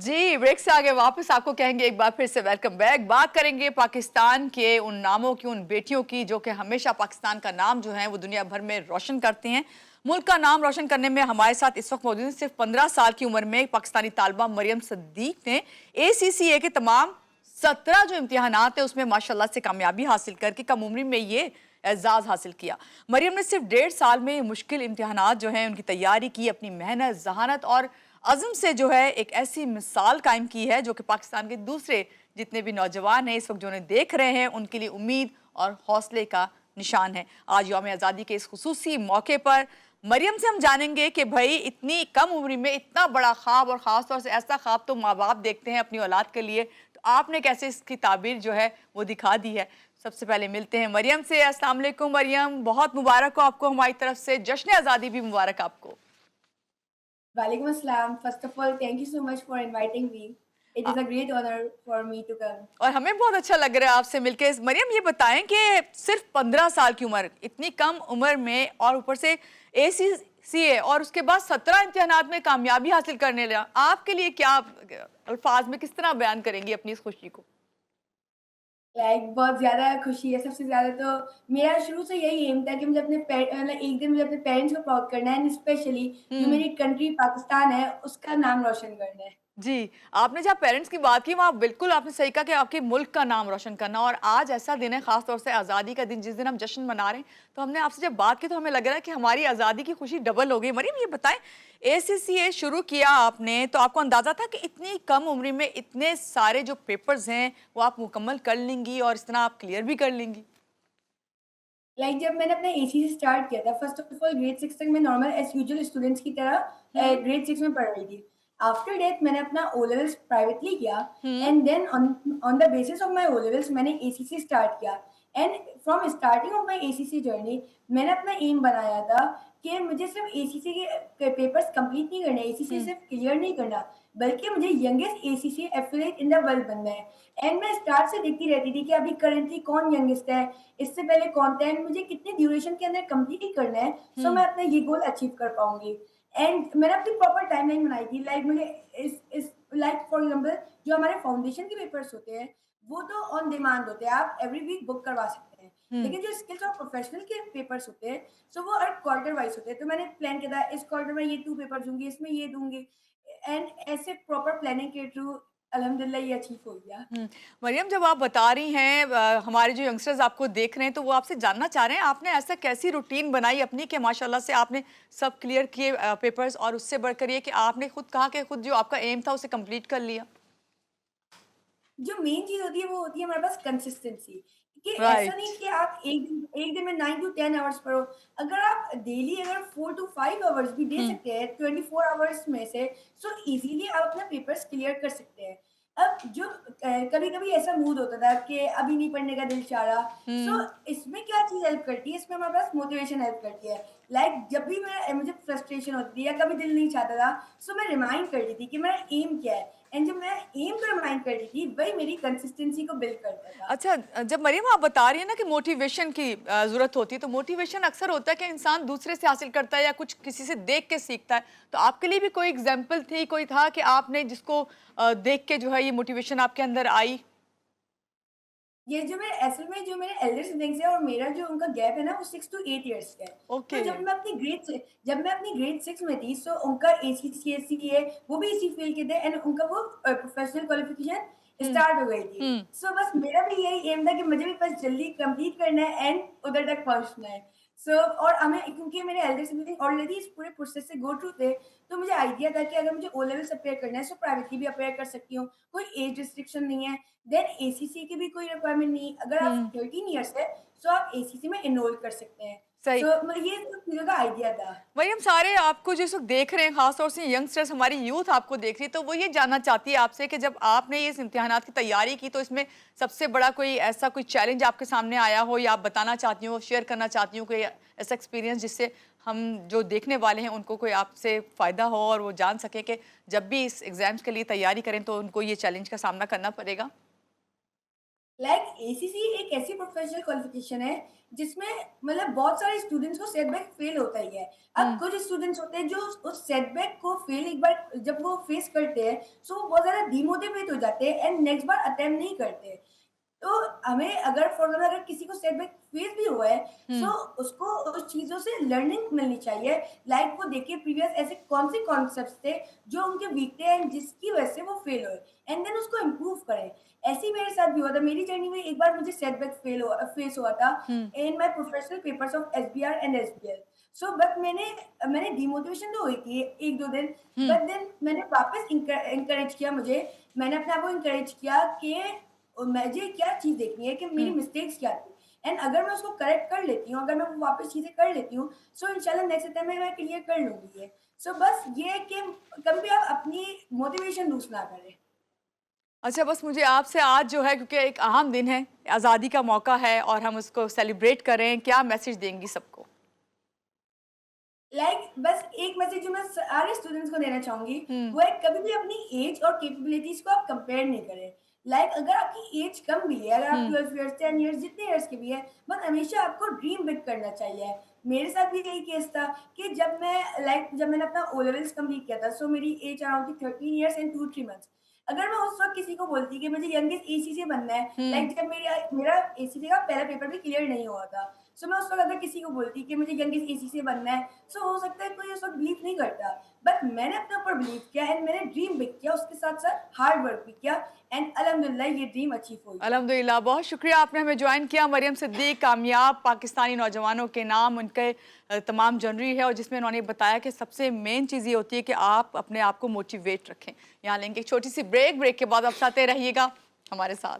जी, break से आगे वापस आपको कहेंगे एक बार फिर से वेलकम बैक। बात करेंगे पाकिस्तान के उन नामों की, उन बेटियों की जो कि हमेशा पाकिस्तान का नाम जो है वो दुनिया भर में रोशन करती हैं। मुल्क का नाम रोशन करने में हमारे साथ इस वक्त मौजूद हैं। सिर्फ 15 साल की उम्र में पाकिस्तानी तालिबा मरियम सद्दीक ने ACCA के तमाम 17 जो इम्तिहानात है उसमें माशाल्लाह से कामयाबी हासिल करके कम उम्र में ये एजाज हासिल किया। मरियम ने सिर्फ 1.5 साल में मुश्किल इम्तिहानात जो हैं उनकी तैयारी की, अपनी मेहनत, जहानत और अज़म से जो है एक ऐसी मिसाल कायम की है जो कि पाकिस्तान के दूसरे जितने भी नौजवान हैं इस वक्त जो उन्हें देख रहे हैं उनके लिए उम्मीद और हौसले का निशान है। आज यौम आज़ादी के इस खुसूसी मौके पर मरियम से हम जानेंगे कि भाई इतनी कम उम्र में इतना बड़ा ख्वाब, और ख़ास तौर से ऐसा ख्वाब तो माँ बाप देखते हैं अपनी औलाद के लिए, तो आपने कैसे इसकी ताबीर जो है वो दिखा दी है। सबसे पहले मिलते हैं मरियम से। अस्सलाम वालेकुम मरियम, बहुत मुबारक हो आपको हमारी तरफ से, जश्न आज़ादी भी मुबारक आपको। Walaikum Assalam. First of all, thank you so much for inviting me. It is a great honor for me to come. और हमें बहुत अच्छा लग रहा है आपसे मिलके। मरियम, ये बताएं कि सिर्फ 15 साल की उम्र, इतनी कम उम्र में, और ऊपर से ACCA और उसके बाद 17 इम्तिहानात में कामयाबी हासिल करने लगा, आपके लिए क्या अल्फाज में किस तरह बयान करेंगी अपनी इस खुशी को? बहुत ज़्यादा खुशी है। सबसे ज़्यादा तो मेरा शुरू से यही एम था कि मुझे एक दिन मुझे अपने पेरेंट्स को प्राउड करना है, एंड स्पेशली जो हम्म। मेरी कंट्री पाकिस्तान है, उसका नाम रोशन करना है। जी, आपने जहाँ पेरेंट्स की बात की वहाँ बिल्कुल आपने सही कहा कि आपके मुल्क का नाम रोशन करना, और आज ऐसा दिन है ख़ास तौर से आज़ादी का दिन जिस दिन हम जश्न मना रहे हैं, तो हमने आपसे जब बात की तो हमें लग रहा है कि हमारी आज़ादी की खुशी डबल हो गई। मरियम, ये बताएं, ACCA शुरू किया आपने तो आपको अंदाज़ा था कि इतनी कम उम्र में इतने सारे जो पेपर्स हैं वो आप मुकम्मल कर लेंगी और इस तरह आप क्लियर भी कर लेंगी? जब मैंने अपना ACC स्टार्ट किया था, फर्स्ट ऑफ ऑल ग्रेड 6 तक मैं नॉर्मल एज़ यूजुअल स्टूडेंट्स की तरह हम्म। ग्रेड 6 में पढ़ रही थी। आफ्टर दैट मैंने अपना ओ लेवल्स प्राइवेटली किया, hmm. And then on on the basis of my O levels मैंने ACC स्टार्ट किया। And from starting of my ACC journey मैंने अपना एम बनाया था कि मुझे सिर्फ ACC के पेपर्स कंप्लीट नहीं करने, ACC हम्म। सिर्फ क्लियर नहीं करना, बल्कि मुझे youngest ACC affiliate in the world बनना है। एंड मैं स्टार्ट से देखती रहती थी कि अभी करंटली कौन यंगेस्ट है, इससे पहले कंटेंट मुझे कितने ड्यूरेशन के अंदर कंप्लीट करना है, सो हम्म। मैं अपना ये गोल अचीव कर पाऊंगी। एंड मैंने अपनी प्रॉपर टाइमलाइन बनाई थी। मुझे इस लाइक फॉर एग्जांपल जो हमारे फाउंडेशन के पेपर्स होते हैं वो तो ऑन डिमांड होते हैं, आप एवरी वीक बुक करवा सकते हैं। हम्म। लेकिन जो स्किल्स और प्रोफेशनल के पेपर्स होते हैं, सो वो हर क्वार्टर वाइज होते हैं। तो मैंने प्लान किया था इस क्वार्टर में ये 2 पेपर दूंगी, इसमें ये दूंगी, एंड ऐसे प्रॉपर प्लानिंग के थ्रू अल्हम्दुलिल्लाह ये अचीव हो गया। मरियम, जब आप बता रही हैं हमारे जो यंगस्टर्स आपको देख रहे हैं तो वो आपसे जानना चाह रहे हैं आपने ऐसा कैसी रूटीन बनाई अपनी कि माशाल्लाह से आपने सब क्लियर किए पेपर्स, और उससे बढ़कर ये कि आपने खुद कहा कि खुद जो आपका एम था उसे कंप्लीट कर लिया? जो मेन चीज़ होती है वो होती है हमारे पास कंसिस्टेंसी, कि ऐसा नहीं राइट। कि आप एक दिन में 9 टू 10 आवर्स पढ़ो। अगर आप डेली अगर 4 टू 5 आवर्स भी दे हम्म। सकते हैं 24 आवर्स में से, सो इजीली आप अपना पेपर्स क्लियर कर सकते हैं। अब जो कभी-कभी ऐसा मूड होता था कि अभी नहीं पढ़ने का दिल चाह रहा, सो हम्म। इसमें क्या चीज़ हेल्प करती है, इसमें हमारे पास मोटिवेशन हेल्प करती है। जब भी मुझे फ्रस्ट्रेशन होती थी या कभी दिल नहीं चाहता था, सो मैं रिमाइंड करती थी कि मेरा एम क्या है, एंड जब मैं एम को रिमाइंड करती थी वही मेरी कंसिस्टेंसी को बिल्ड करता था। अच्छा, जब मरियम आप बता रही हैं ना कि मोटिवेशन की ज़रूरत होती है, तो मोटिवेशन अक्सर होता है कि इंसान दूसरे से हासिल करता है या कुछ किसी से देख के सीखता है, तो आपके लिए भी कोई एग्जाम्पल थी, कोई था कि आपने जिसको देख के जो है ये मोटिवेशन आपके अंदर आई? ये जो मेरे असल में जो मेरे एल्डर सिब्लिंग्स है और मेरा जो उनका गैप है ना वो 6 टू 8 इयर्स का है। तो ओके। जब मैं अपनी ग्रेड 6 में थी, सो उनका ACCSE है, वो भी इसी फील्ड के थे, एंड उनका वो प्रोफेशनल क्वालिफिकेशन हम्म। स्टार्ट हो गई थी। हम्म। सो बस मेरा भी यही एम था कि मुझे भी बस जल्दी कंप्लीट करना है एंड उधर तक पहुँचना है। और हमें क्योंकि मेरे एल्डर सिब्लिंग ऑलरेडी इस पूरे प्रोसेस से गो थ्रू थे, तो मुझे आइडिया था कि अगर मुझे ओ लेवल्स अप्लाई करना है, सो प्राइवेटली भी अप्लाई कर सकती हूँ, कोई एज रिस्ट्रिक्शन नहीं है। देन ACC की भी कोई रिक्वायरमेंट नहीं, अगर आप हम्म। 13 इयर्स है, सो आप ACC में एनरोल कर सकते हैं। सही। मतलब ये सब चीज़ों का आइडिया था। वही हम सारे आपको जो इस वक्त देख रहे हैं, खास तौर से यंगस्टर्स, हमारी यूथ आपको देख रही है, तो वो ये जानना चाहती है आपसे कि जब आपने ये इस इम्तिहानात की तैयारी की तो इसमें सबसे बड़ा कोई ऐसा कोई चैलेंज आपके सामने आया हो, या आप बताना चाहती हो, शेयर करना चाहती हो कोई ऐसा एक्सपीरियंस जिससे हम जो देखने वाले हैं उनको कोई आपसे फ़ायदा हो और वो जान सके कि जब भी इस एग्ज़ाम्स के लिए तैयारी करें तो उनको ये चैलेंज का सामना करना पड़ेगा? लाइक एसीसी एक ऐसी प्रोफेशनल क्वालिफिकेशन है जिसमें मतलब बहुत सारे स्टूडेंट्स को सेटबैक फेल होता ही है। अब हम्म। कुछ स्टूडेंट्स होते हैं जो उस सेटबैक को फेल एक बार जब वो फेस करते हैं, सो वो बहुत ज्यादा डिमोटिवेट हो जाते हैं एंड नेक्स्ट बार अटेम्प्ट नहीं करते। तो हमें अगर फॉर एग्जाम्पल अगर किसी को सेटबैक फेस भी हुआ है, सो हम्म। उसको उस चीजों से लर्निंग मिलनी चाहिए। लाइक वो देखे प्रीवियस ऐसे कौन से कॉन्सेप्ट्स थे जो उनके वीक थे एंड जिसकी वजह से वो फेल हुए, एंड देन उसको इम्प्रूव करें। ऐसे ही मेरे साथ भी हुआ था। मेरी जर्नी में एक बार मुझे सेटबैक फेस हुआ था hmm. In my professional papers of SBR and SBL. So but मैंने मैंने डिमोटिवेशन तो हुई थी एक दो दिन, हम्म। बट देन मैंने वापस इंकरेज किया। मैंने अपने आप को इंकरेज किया कि और मुझे क्या चीज़ देखनी है कि मेरी हम्म। मिस्टेक्स क्या थी, एंड अगर मैं उसको करेक्ट कर लेती हूँ, अगर मैं वो वापस चीज़ें कर लेती हूँ, सो इंशाल्लाह नेक्स्ट टाइम में मैं क्लियर कर लूँगी ये। सो बस ये है कि कभी भी आप अपनी मोटिवेशन लूज़ ना करें। अच्छा, बस मुझे आपसे आज जो है, क्योंकि एक अहम दिन है, आज़ादी का मौका है और हम उसको सेलिब्रेट करें, क्या मैसेज देंगी सबको? बस एक मैसेज जो मैं सारे स्टूडेंट्स को देना चाहूंगी, हुँ। वो है कभी भी अपनी एज और कैपेबिलिटीज को आप कंपेयर नहीं करें। अगर आपकी एज कम भी है, अगर आप हुँ। 12 इयर्स 10 इयर्स जितने इयर्स के भी है, बट हमेशा आपको ड्रीम बिग करना चाहिए। मेरे साथ भी यही केस था कि जब मैंने अपना ओ लेवल्स कंप्लीट किया था, सो मेरी एज अराउंड थी 13 इयर्स एंड 2-3 मंथ्स। अगर मैं उस वक्त किसी को बोलती कि मुझे यंगेस्ट एसी से बनना है, हुँ। जब मेरा एसी का पहला पेपर भी क्लियर नहीं हुआ था, सो मैं उस वक्त अगर किसी को बोलती कि मुझे यंगेस्ट एसी से बनना है, सो हो सकता है कोई उस वक्त बिलीव नहीं करता, बट मैंने अपने ऊपर बिलीव किया एंड मैंने ड्रीम बिग किया, उसके साथ साथ हार्ड वर्क भी किया, एंड अल्हम्दुलिल्लाह ये ड्रीम अचीव हुई है। अल्हम्दुलिल्लाह, बहुत शुक्रिया आपने हमें जॉइन किया। मरियम सिद्दीक कामयाब पाकिस्तानी नौजवानों के नाम उनके तमाम जनरी है, और जिसमें उन्होंने बताया कि सबसे मेन चीज़ ये होती है कि आप अपने आप को मोटिवेट रखें। यहाँ लेंगे एक छोटी सी ब्रेक के बाद आप साथ रहिएगा हमारे साथ।